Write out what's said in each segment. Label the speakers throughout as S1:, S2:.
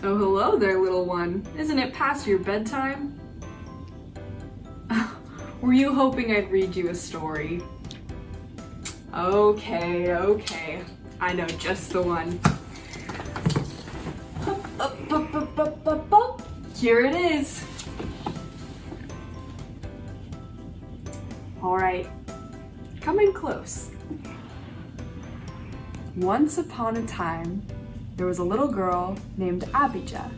S1: Oh, hello there, little one. Isn't it past your bedtime? Were you hoping I'd read you a story? Okay. I know just the one. Here it is. All right, come in close. Once upon a time, there was a little girl named Abijah.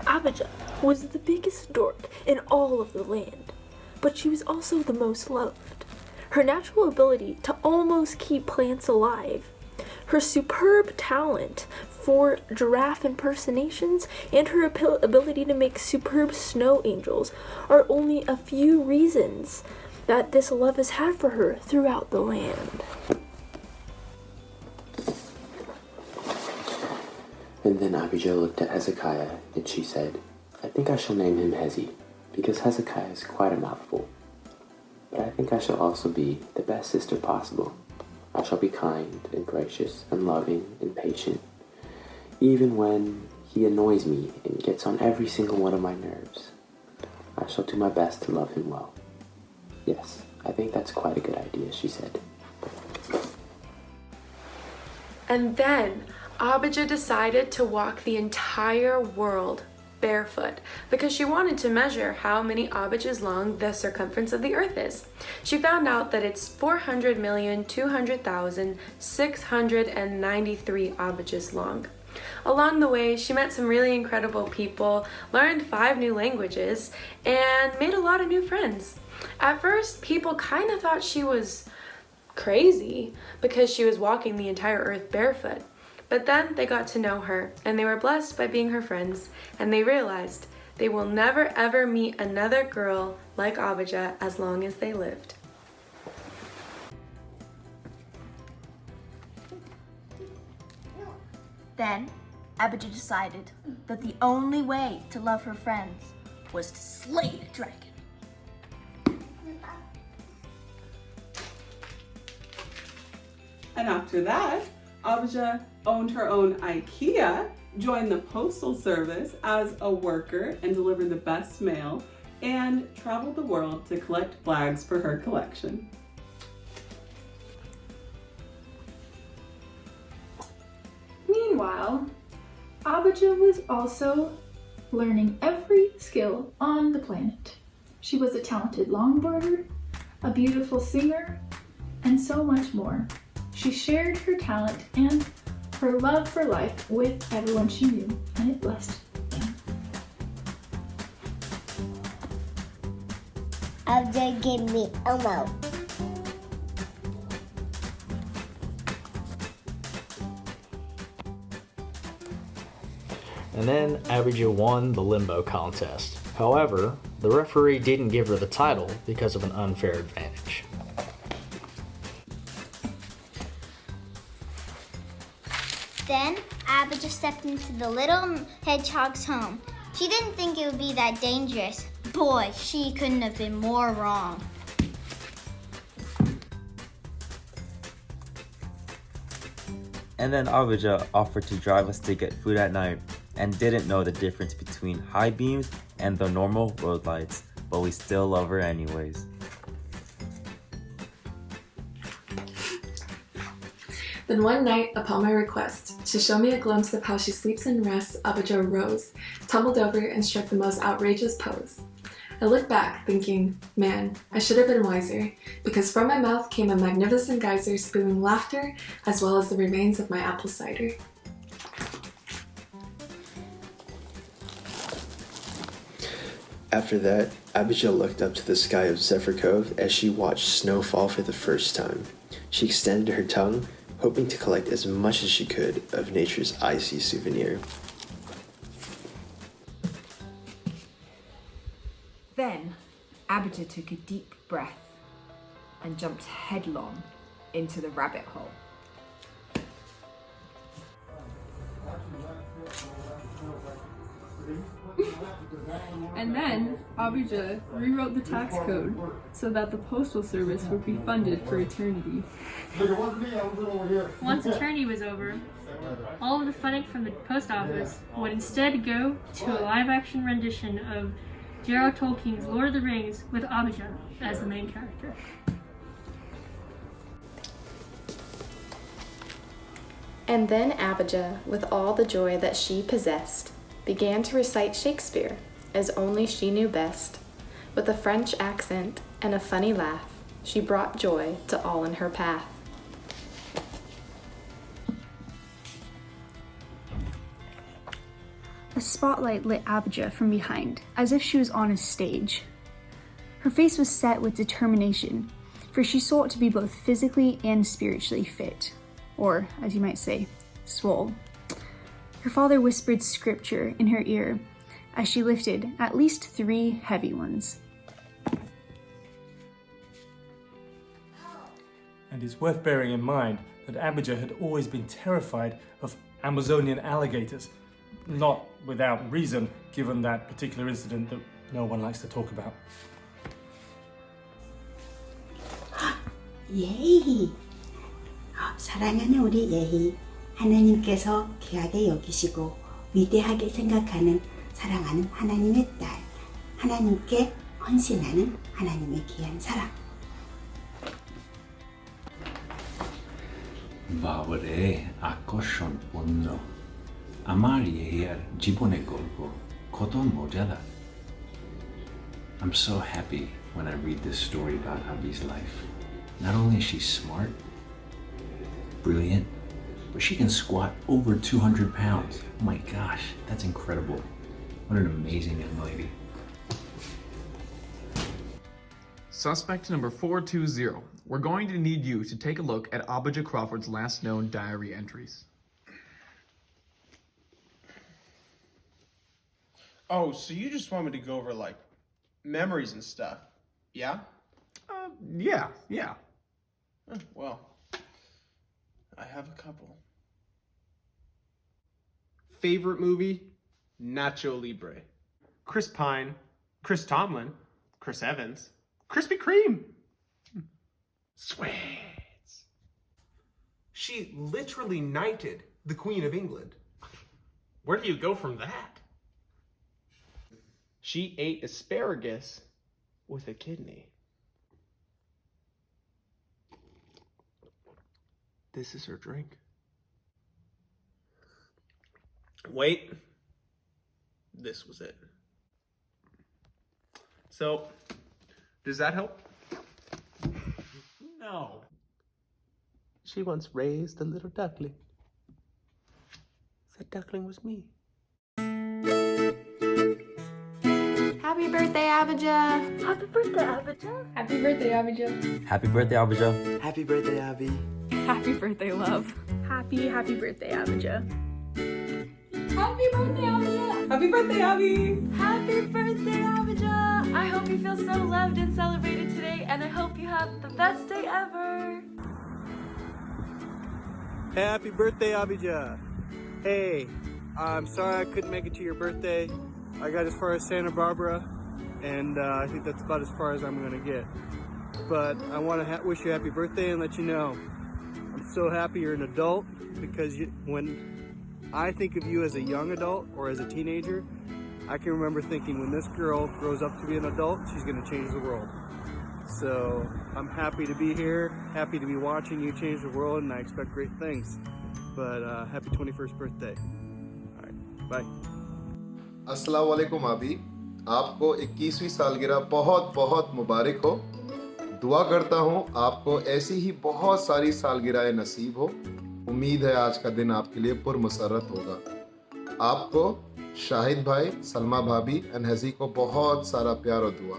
S2: Abijah was the biggest dork in all of the land, but she was also the most loved. Her natural ability to almost keep plants alive, her superb talent for giraffe impersonations, and her ability to make superb snow angels are only a few reasons that this love has had for her throughout the land.
S3: And then Abijah looked at Hezekiah, and she said, I think I shall name him Hezi, because Hezekiah is quite a mouthful. But I think I shall also be the best sister possible. I shall be kind and gracious and loving and patient, even when he annoys me and gets on every single one of my nerves. I shall do my best to love him well. Yes, I think that's quite a good idea, she said.
S2: And then Abijah decided to walk the entire world barefoot because she wanted to measure how many Abijahs long the circumference of the earth is. She found out that it's 400,200,693 Abijahs long. Along the way, she met some really incredible people, learned 5 new languages, and made a lot of new friends. At first, people kind of thought she was crazy because she was walking the entire earth barefoot. But then they got to know her, and they were blessed by being her friends, and they realized they will never ever meet another girl like Abijah as long as they lived.
S4: Then Abijah decided that the only way to love her friends was to slay the dragon.
S5: And after that, Abijah owned her own IKEA, joined the postal service as a worker and delivered the best mail, and traveled the world to collect flags for her collection.
S6: Meanwhile, Abijah was also learning every skill on the planet. She was a talented longboarder, a beautiful singer, and so much more. She shared her talent and her love for life with everyone she knew, and it blessed them.
S7: Abijah gave me Elmo.
S8: And then Abijah won the limbo contest. However, the referee didn't give her the title because of an unfair advantage.
S7: Then Abijah stepped into the little hedgehog's home. She didn't think it would be that dangerous. Boy, she couldn't have been more wrong.
S9: And then Abijah offered to drive us to get food at night and didn't know the difference between high beams and the normal road lights, but we still love her anyways.
S2: Then one night, upon my request, to show me a glimpse of how she sleeps and rests, Abijah rose, tumbled over, and struck the most outrageous pose. I looked back, thinking, man, I should have been wiser, because from my mouth came a magnificent geyser spewing laughter, as well as the remains of my apple cider.
S10: After that, Abijah looked up to the sky of Zephyr Cove as she watched snow fall for the first time. She extended her tongue, hoping to collect as much as she could of nature's icy souvenir.
S11: Then, Abijah took a deep breath and jumped headlong into the rabbit hole.
S1: And then Abijah rewrote the tax code so that the postal service would be funded for eternity.
S12: Once eternity was over, all of the funding from the post office would instead go to a live-action rendition of J.R.R. Tolkien's Lord of the Rings with Abijah as the main character.
S2: And then Abijah, with all the joy that she possessed, began to recite Shakespeare as only she knew best. With a French accent and a funny laugh, she brought joy to all in her path.
S13: A spotlight lit Abijah from behind, as if she was on a stage. Her face was set with determination, for she sought to be both physically and spiritually fit, or, as you might say, swole. Her father whispered scripture in her ear as she lifted at least 3 heavy ones.
S14: And it's worth bearing in mind that Abijah had always been terrified of Amazonian alligators, not without reason, given that particular incident that no one likes to talk about.
S15: 예희, 사랑하는 우리 예희, 하나님께서 귀하게 여기시고 위대하게 생각하는 사랑하는 하나님의 딸, 하나님께 헌신하는 하나님의 귀한 사랑.
S16: বাবরে আকর্ষণ পূর্ণ আমার ইহের জীবনে গল্প কত মজাদার I'm so happy when I read this story about Abi's life. Not only is she smart, brilliant, but she can squat over 200 pounds. Oh my gosh, that's incredible. What an amazing young lady.
S17: Suspect number 420. We're going to need you to take a look at Abijah Crawford's last known diary entries.
S18: Oh, so you just want me to go over, like, memories and stuff, yeah?
S17: Yeah.
S18: Well, I have a couple. Favorite movie? Nacho Libre. Chris Pine, Chris Tomlin, Chris Evans, Krispy Kreme. Sweets. She literally knighted the Queen of England. Where do you go from that? She ate asparagus with a kidney. This is her drink. Wait. This was it. So, does that help? No. She once raised a little duckling. That duckling was me.
S2: Happy birthday, Abijah!
S4: Happy birthday, Abijah!
S1: Happy birthday, Abijah!
S9: Happy birthday, Abijah.
S10: Happy birthday, Abby.
S1: Happy birthday, love.
S13: Happy birthday, Abijah.
S1: Happy birthday, Abijah!
S5: Happy birthday, Abby!
S2: Happy birthday, Abijah! I hope you feel so loved and celebrated today, and I hope you have the best day ever!
S19: Happy birthday, Abijah! Hey, I'm sorry I couldn't make it to your birthday. I got as far as Santa Barbara, and I think that's about as far as I'm gonna get. But I want to wish you a happy birthday and let you know I'm so happy you're an adult, because when I think of you as a young adult or as a teenager, I can remember thinking when this girl grows up to be an adult, she's going to change the world. So I'm happy to be here, happy to be watching you change the world, and I expect great things. But happy 21st birthday. All right, bye.
S20: अस्सलाम वालेकुम अभी आपको 21वीं सालगिरह बहुत बहुत मुबारक हो। दुआ करता हूँ आपको ऐसी ही बहुत सारी सालगिरह नसीब हो। उम्मीद है आज का दिन आपके लिए पुरमसरत होगा। आपको शाहिद भाई, सलमा भाभी एंड हजी को बहुत सारा प्यार और दुआ।